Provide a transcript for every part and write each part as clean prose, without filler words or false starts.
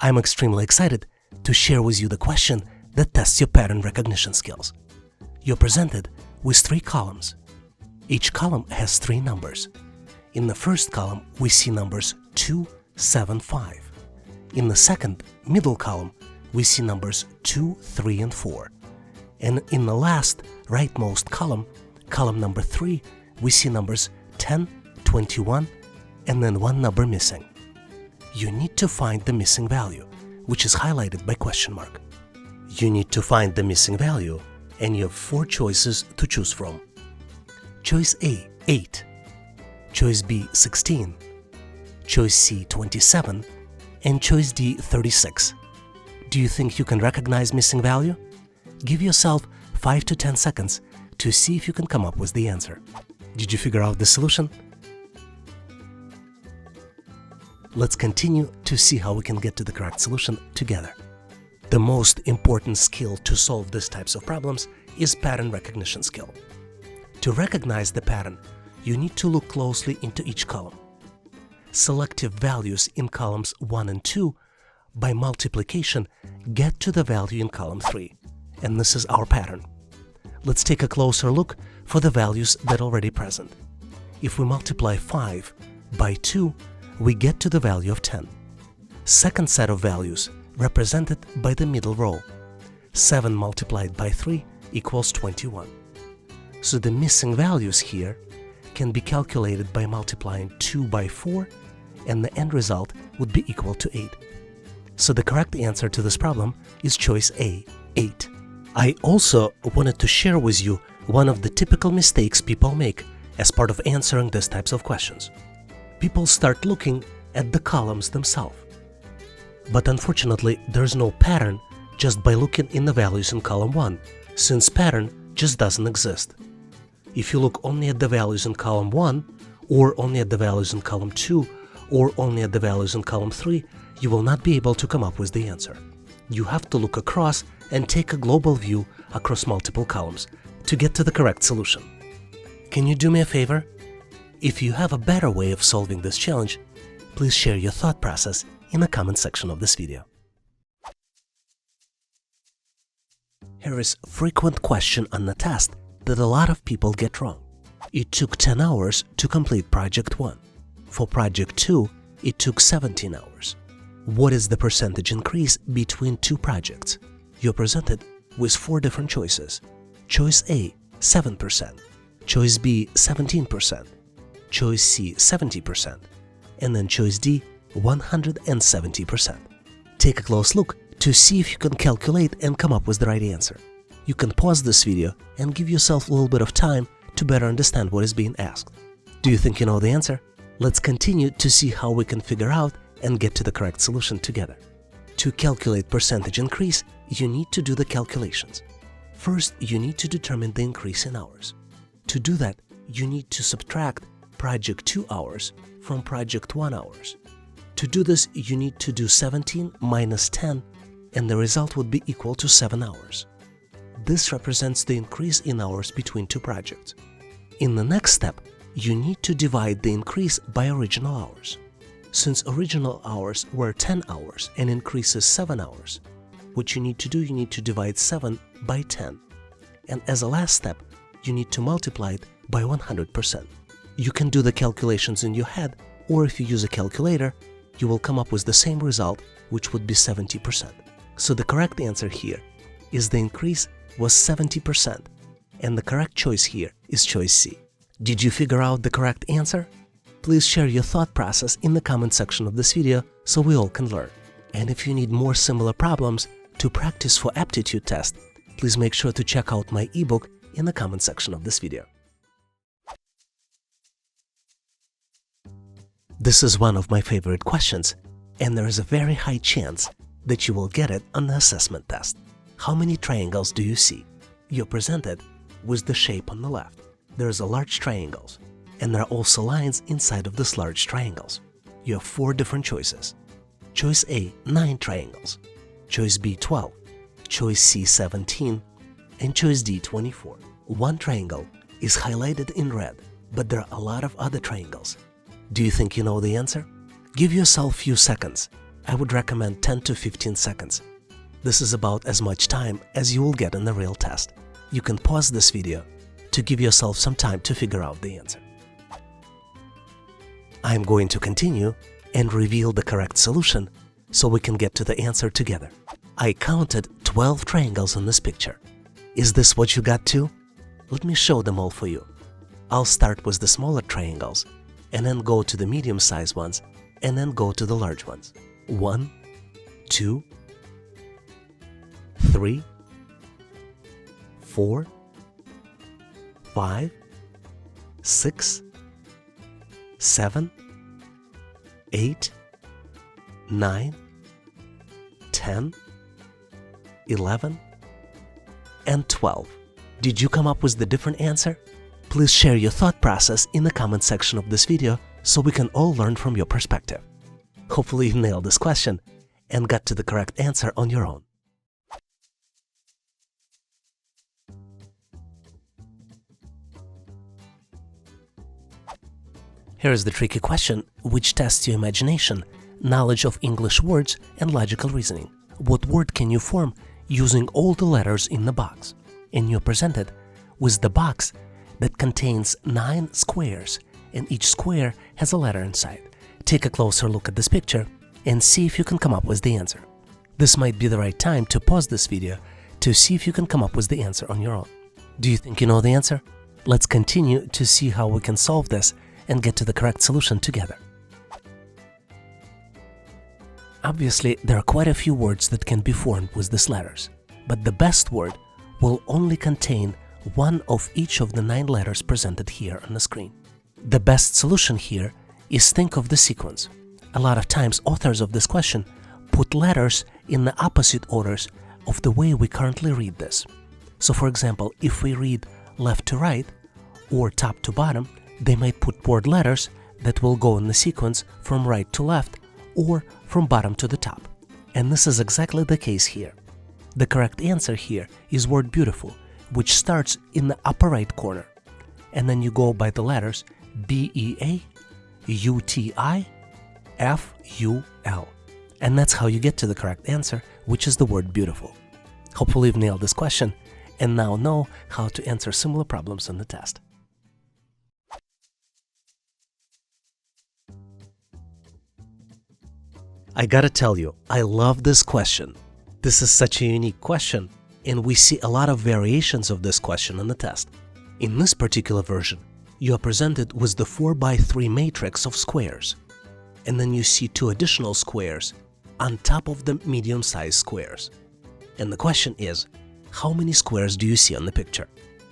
I'm extremely excited to share with you the question that tests your pattern recognition skills. You're presented with 3 columns. Each column has 3 numbers. In the first column, we see numbers 2, 7, 5. In the second, middle column, we see numbers 2, 3, and 4. And in the last, rightmost column, column number 3, we see numbers 10, 21, and then 1 number missing. You need to find the missing value, which is highlighted by question mark. You need to find the missing value, and you have 4 choices to choose from. Choice A, 8. Choice B, 16. Choice C, 27. And choice D, 36. Do you think you can recognize missing value? Give yourself 5 to 10 seconds to see if you can come up with the answer. Did you figure out the solution? Let's continue to see how we can get to the correct solution together. The most important skill to solve these types of problems is pattern recognition skill. To recognize the pattern, you need to look closely into each column. Selective values in columns 1 and 2 by multiplication get to the value in column 3, and this is our pattern. Let's take a closer look for the values that are already present. If we multiply 5 by 2, we get to the value of 10. Second set of values represented by the middle row. 7 multiplied by 3 equals 21. So the missing values here can be calculated by multiplying 2 by 4, and the end result would be equal to 8. So the correct answer to this problem is choice A, 8. I also wanted to share with you one of the typical mistakes people make as part of answering these types of questions. People start looking at the columns themselves. But unfortunately, there's no pattern just by looking in the values in column 1, since pattern just doesn't exist. If you look only at the values in column 1, or only at the values in column 2, or only at the values in column 3, you will not be able to come up with the answer. You have to look across and take a global view across multiple columns to get to the correct solution. Can you do me a favor? If you have a better way of solving this challenge, please share your thought process in the comment section of this video. Here is a frequent question on the test that a lot of people get wrong. It took 10 hours to complete project 1. For project 2, it took 17 hours. What is the percentage increase between 2 projects? You're presented with 4 different choices. Choice A, 7%. Choice B, 17%. Choice C, 70%. And then choice D, 170%. Take a close look to see if you can calculate and come up with the right answer. You can pause this video and give yourself a little bit of time to better understand what is being asked. Do you think you know the answer? Let's continue to see how we can figure out and get to the correct solution together. To calculate percentage increase, you need to do the calculations. First, you need to determine the increase in hours. To do that, you need to subtract project 2 hours from project 1 hours. To do this, you need to do 17 minus 10, and the result would be equal to 7 hours. This represents the increase in hours between 2 projects. In the next step, you need to divide the increase by original hours. Since original hours were 10 hours and increase is 7 hours, what you need to do, you need to divide 7 by 10. And as a last step, you need to multiply it by 100%. You can do the calculations in your head, or if you use a calculator, you will come up with the same result, which would be 70%. So the correct answer here is the increase was 70%, and the correct choice here is choice C. Did you figure out the correct answer? Please share your thought process in the comment section of this video so we all can learn. And if you need more similar problems to practice for aptitude test, please make sure to check out my ebook in the comment section of this video. This is one of my favorite questions, and there is a very high chance that you will get it on the assessment test. How many triangles do you see? You're presented with the shape on the left. There is a large triangles, and there are also lines inside of this large triangles. You have 4 different choices. Choice A, 9 triangles. Choice B, 12. Choice C, 17. And choice D, 24. One triangle is highlighted in red, but there are a lot of other triangles. Do you think you know the answer? Give yourself a few seconds I would recommend 10 to 15 seconds. This is about as much time as you will get in the real test. You can pause this video to give yourself some time to figure out the answer. I'm going to continue and reveal the correct solution so we can get to the answer together. I counted 12 triangles in this picture. Is this what you got too? Let me show them all for you. I'll start with the smaller triangles and then go to the medium-sized ones and then go to the large ones. 1, 2, 3, 4, 5, 6, 7, 8, 9, 10, 11, and 12. Did you come up with the different answer? Please share your thought process in the comment section of this video so we can all learn from your perspective. Hopefully you nailed this question and got to the correct answer on your own. Here is the tricky question which tests your imagination, knowledge of English words, and logical reasoning. What word can you form using all the letters in the box? And you're presented with the box that contains 9 squares, and each square has a letter inside. Take a closer look at this picture and see if you can come up with the answer. This might be the right time to pause this video to see if you can come up with the answer on your own. Do you think you know the answer? Let's continue to see how we can solve this and get to the correct solution together. Obviously, there are quite a few words that can be formed with these letters, but the best word will only contain one of each of the 9 letters presented here on the screen. The best solution here is think of the sequence. A lot of times authors of this question put letters in the opposite orders of the way we currently read this. So for example, if we read left to right or top to bottom, they might put word letters that will go in the sequence from right to left or from bottom to the top. And this is exactly the case here. The correct answer here is word beautiful, which starts in the upper right corner. And then you go by the letters B-E-A-U-T-I-F-U-L. And that's how you get to the correct answer, which is the word beautiful. Hopefully you've nailed this question and now know how to answer similar problems on the test. I gotta tell you, I love this question. This is such a unique question, and we see a lot of variations of this question on the test. In this particular version, you are presented with the 4x3 matrix of squares, and then you see 2 additional squares on top of the medium-sized squares. And the question is, how many squares do you see on the picture?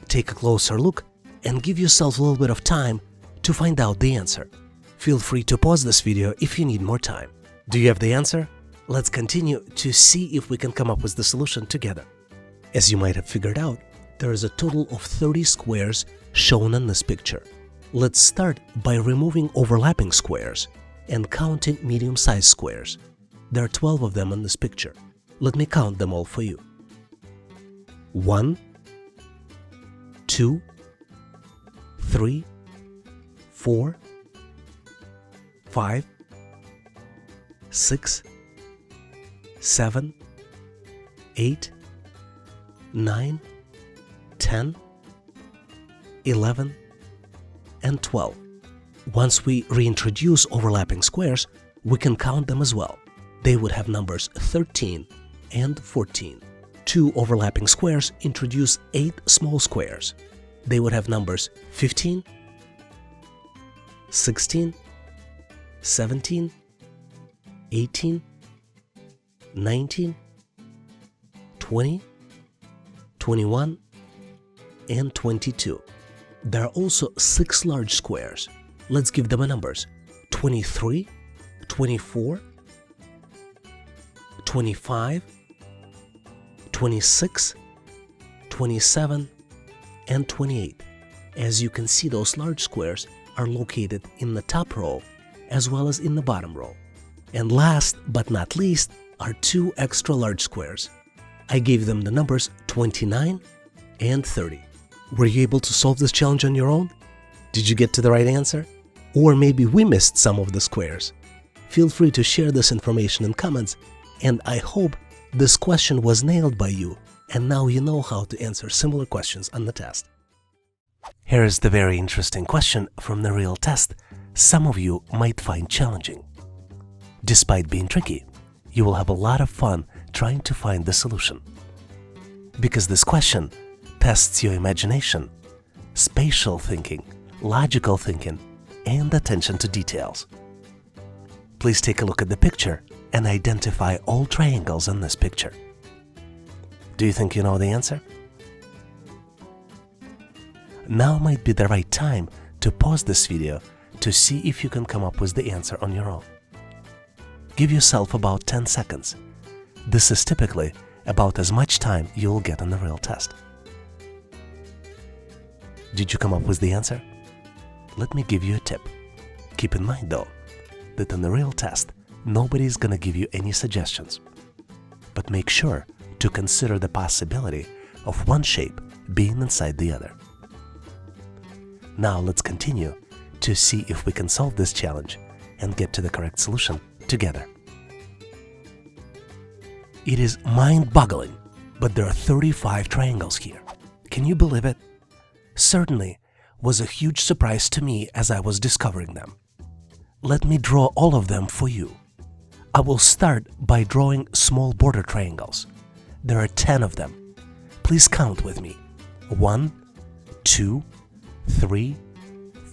Take a closer look and give yourself a little bit of time to find out the answer. Feel free to pause this video if you need more time. Do you have the answer? Let's continue to see if we can come up with the solution together. As you might have figured out, there is a total of 30 squares shown in this picture. Let's start by removing overlapping squares and counting medium-sized squares. There are 12 of them in this picture. Let me count them all for you. 1, 2, 3, 4, 5, 6, 7, 8, 9, 10, 11, and 12. Once we reintroduce overlapping squares, we can count them as well. They would have numbers 13 and 14. 2 overlapping squares introduce 8 small squares. They would have numbers 15, 16, 17, 18, 19, 20, 21, and 22. There are also 6 large squares. Let's give them a numbers: 23, 24, 25, 26, 27, and 28. As you can see, those large squares are located in the top row as well as in the bottom row. And last but not least are 2 extra large squares. I gave them the numbers 29 and 30. Were you able to solve this challenge on your own? Did you get to the right answer? Or maybe we missed some of the squares. Feel free to share this information in comments, and I hope this question was nailed by you, and now you know how to answer similar questions on the test. Here is the very interesting question from the real test some of you might find challenging. Despite being tricky, you will have a lot of fun trying to find the solution. Because this question tests your imagination, spatial thinking, logical thinking, and attention to details. Please take a look at the picture and identify all triangles in this picture. Do you think you know the answer? Now might be the right time to pause this video to see if you can come up with the answer on your own. Give yourself about 10 seconds. This is typically about as much time you'll get on the real test. Did you come up with the answer? Let me give you a tip. Keep in mind though, that on the real test, nobody's gonna give you any suggestions. But make sure to consider the possibility of one shape being inside the other. Now let's continue to see if we can solve this challenge and get to the correct solution together. It is mind-boggling, but there are 35 triangles here. Can you believe it? Certainly was a huge surprise to me as I was discovering them. Let me draw all of them for you. I will start by drawing small border triangles. There are 10 of them. Please count with me. 1, 2, 3,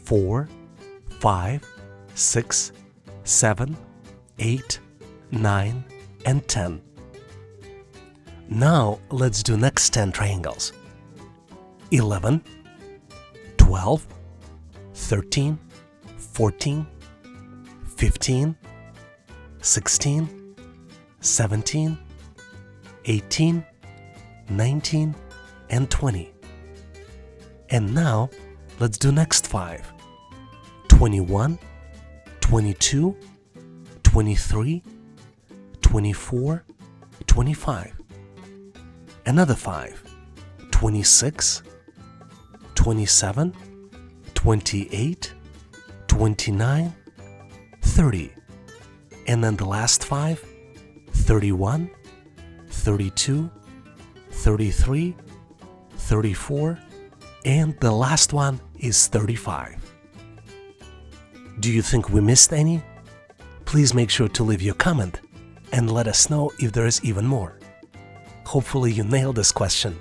4, 5, 6, 7, 8, 9, and 10. Now let's do next 10 triangles. 11, 12, 13, 14, 15, 16, 17, 18, 19, and 20. And now let's do next 5. 21, 22, 23, 24, 25. Another 5. 26, 27, 28, 29, 30. And then the last 5, 31, 32, 33, 34, and the last one is 35. Do you think we missed any? Please make sure to leave your comment and let us know if there is even more. Hopefully you nailed this question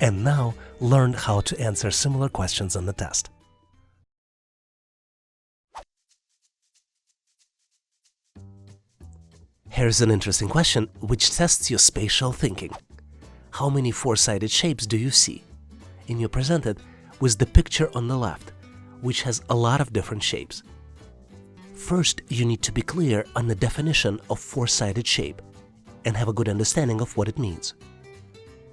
and now learned how to answer similar questions on the test. Here's an interesting question which tests your spatial thinking. How many four-sided shapes do you see? And you're presented with the picture on the left, which has a lot of different shapes. First, you need to be clear on the definition of four-sided shape and have a good understanding of what it means.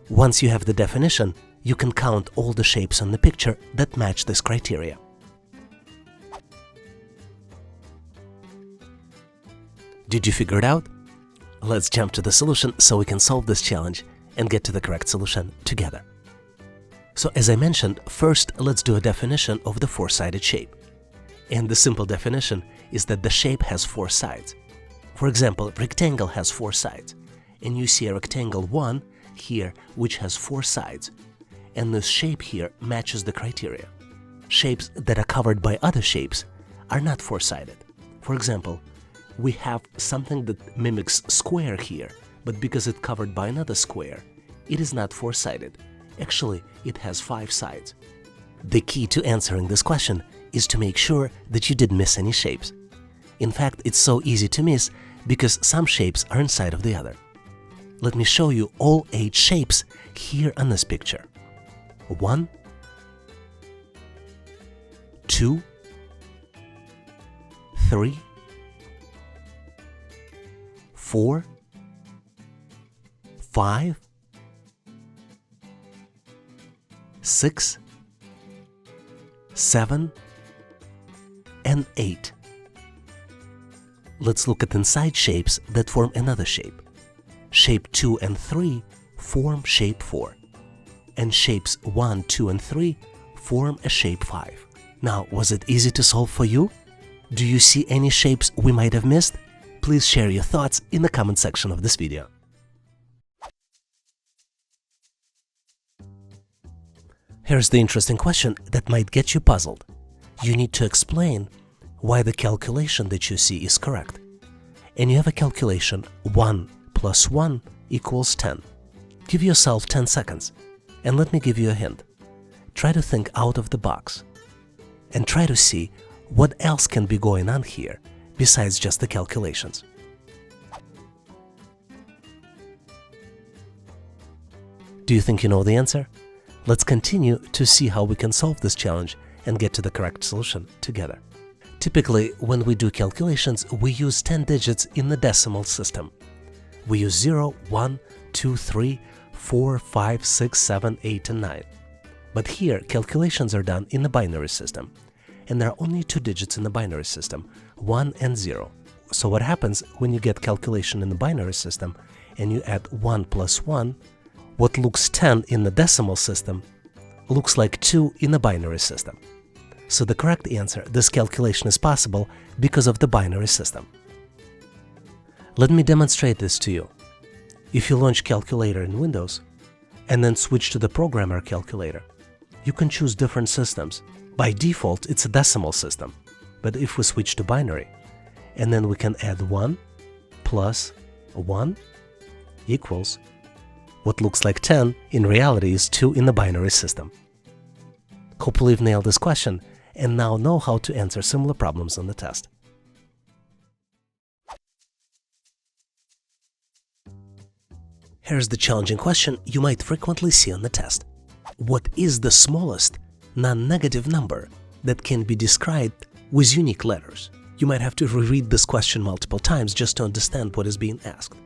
Once you have the definition, you can count all the shapes on the picture that match this criteria. Did you figure it out? Let's jump to the solution so we can solve this challenge and get to the correct solution together. So as I mentioned, first let's do a definition of the four-sided shape. And the simple definition is that the shape has 4 sides. For example, rectangle has 4 sides, and you see a rectangle 1 here which has 4 sides, and this shape here matches the criteria. Shapes that are covered by other shapes are not four-sided. For example, we have something that mimics square here, but because it's covered by another square, it is not four-sided. Actually, it has 5 sides. The key to answering this question is to make sure that you didn't miss any shapes. In fact, it's so easy to miss because some shapes are inside of the other. Let me show you all 8 shapes here on this picture. 1, 2, 3, 4, 5, 6, 7, and 8. Let's look at inside shapes that form another shape. Shape 2 and 3 form shape 4, and shapes 1, 2, and 3 form a shape 5. Now, was it easy to solve for you? Do you see any shapes we might have missed? Please share your thoughts in the comment section of this video. Here's the interesting question that might get you puzzled. You need to explain why the calculation that you see is correct. And you have a calculation 1 plus 1 equals 10. Give yourself 10 seconds and let me give you a hint. Try to think out of the box and try to see what else can be going on here besides just the calculations. Do you think you know the answer? Let's continue to see how we can solve this challenge and get to the correct solution together. Typically, when we do calculations, we use 10 digits in the decimal system. We use 0, 1, 2, 3, 4, 5, 6, 7, 8, and 9. But here, calculations are done in the binary system. And there are only 2 digits in the binary system, 1 and 0. So what happens when you get calculation in the binary system and you add 1 plus 1, what looks 10 in the decimal system looks like 2 in the binary system. So the correct answer, this calculation is possible because of the binary system. Let me demonstrate this to you. If you launch Calculator in Windows and then switch to the Programmer Calculator, you can choose different systems. By default, it's a decimal system. But if we switch to binary, and then we can add 1 plus 1 equals what looks like 10 in reality is 2 in the binary system. Hopefully you've nailed this question and now know how to answer similar problems on the test. Here's the challenging question you might frequently see on the test. What is the smallest non-negative number that can be described with unique letters? You might have to reread this question multiple times just to understand what is being asked.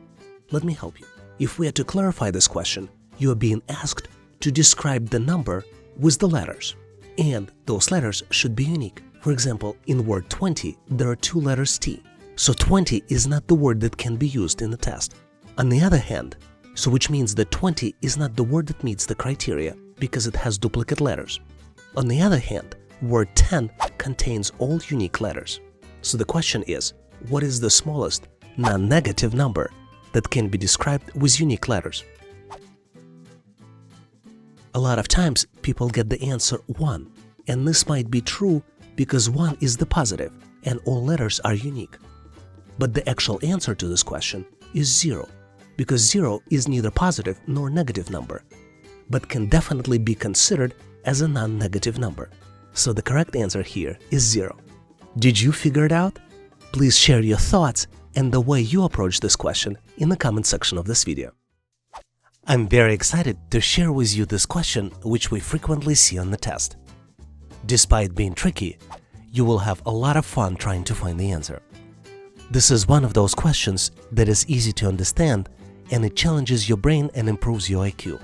Let me help you. If we are to clarify this question, you are being asked to describe the number with the letters. And those letters should be unique. For example, in word 20, there are 2 letters T. So 20 is not the word that can be used in the test. On the other hand, which means that 20 is not the word that meets the criteria because it has duplicate letters. On the other hand, word 10 contains all unique letters. So the question is, what is the smallest non-negative number that can be described with unique letters? A lot of times people get the answer 1, and this might be true because 1 is the positive and all letters are unique. But the actual answer to this question is 0, because 0 is neither positive nor negative number, but can definitely be considered as a non-negative number. So the correct answer here is 0. Did you figure it out? Please share your thoughts and the way you approach this question in the comment section of this video. I'm very excited to share with you this question which we frequently see on the test. Despite being tricky, you will have a lot of fun trying to find the answer. This is one of those questions that is easy to understand and it challenges your brain and improves your IQ.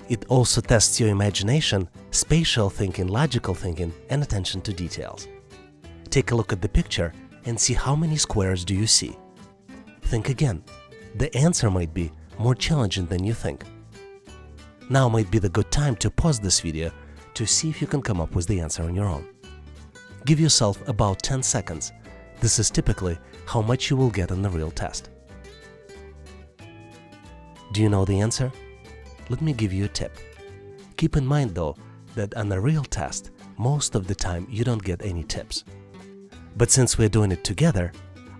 It also tests your imagination, spatial thinking, logical thinking, and attention to details. Take a look at the picture and see how many squares do you see. Think again. The answer might be more challenging than you think. Now might be the good time to pause this video to see if you can come up with the answer on your own. Give yourself about 10 seconds. This is typically how much you will get on the real test. Do you know the answer? Let me give you a tip. Keep in mind though that on the real test, most of the time you don't get any tips. But since we're doing it together,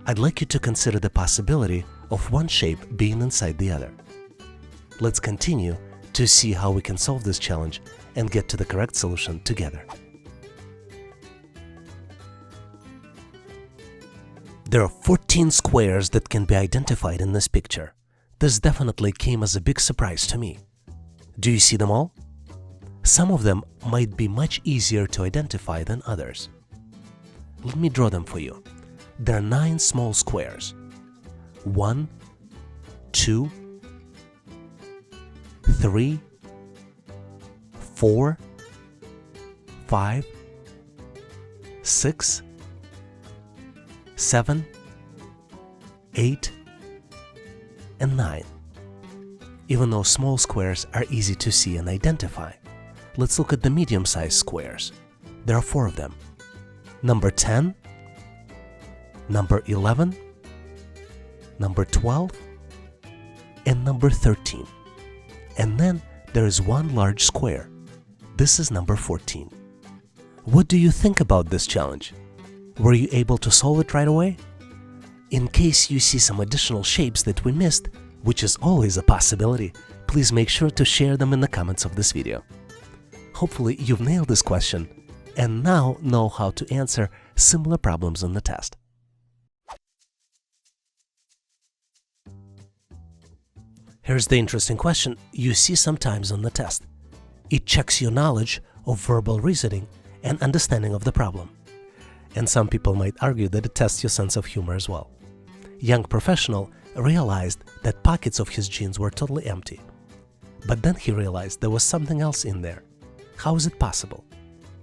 I'd like you to consider the possibility of one shape being inside the other. Let's continue to see how we can solve this challenge and get to the correct solution together. There are 14 squares that can be identified in this picture. This definitely came as a big surprise to me. Do you see them all? Some of them might be much easier to identify than others. Let me draw them for you. There are 9 small squares. 1, 2, 3, 4, 5, 6, 7, 8, and 9. Even though small squares are easy to see and identify, let's look at the medium-sized squares. There are 4 of them. Number 10, number 11, number 12, and number 13. And then there is one large square. This is number 14. What do you think about this challenge? Were you able to solve it right away? In case you see some additional shapes that we missed, which is always a possibility, please make sure to share them in the comments of this video. Hopefully you've nailed this question and now know how to answer similar problems in the test. Here's the interesting question you see sometimes on the test. It checks your knowledge of verbal reasoning and understanding of the problem. And some people might argue that it tests your sense of humor as well. Young professional realized that pockets of his jeans were totally empty. But then he realized there was something else in there. How is it possible?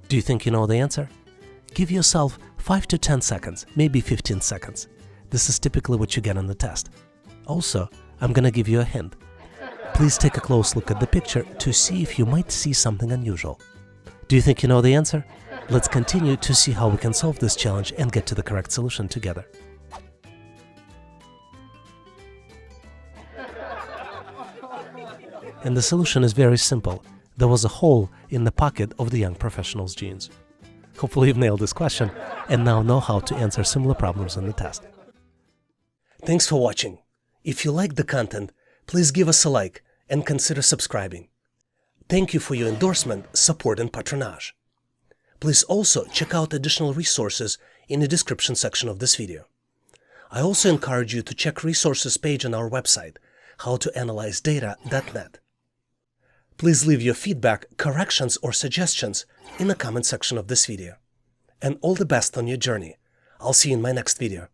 Do you think you know the answer? Give yourself 5 to 10 seconds, maybe 15 seconds. This is typically what you get on the test. Also, I'm gonna give you a hint. Please take a close look at the picture to see if you might see something unusual. Do you think you know the answer? Let's continue to see how we can solve this challenge and get to the correct solution together. And the solution is very simple. There was a hole in the pocket of the young professional's jeans. Hopefully you've nailed this question and now know how to answer similar problems in the test. Thanks for watching. If you liked the content, please give us a like and consider subscribing. Thank you for your endorsement, support and patronage. Please also check out additional resources in the description section of this video. I also encourage you to check resources page on our website, howtoanalyzedata.net. Please leave your feedback, corrections or suggestions in the comment section of this video. And all the best on your journey. I'll see you in my next video.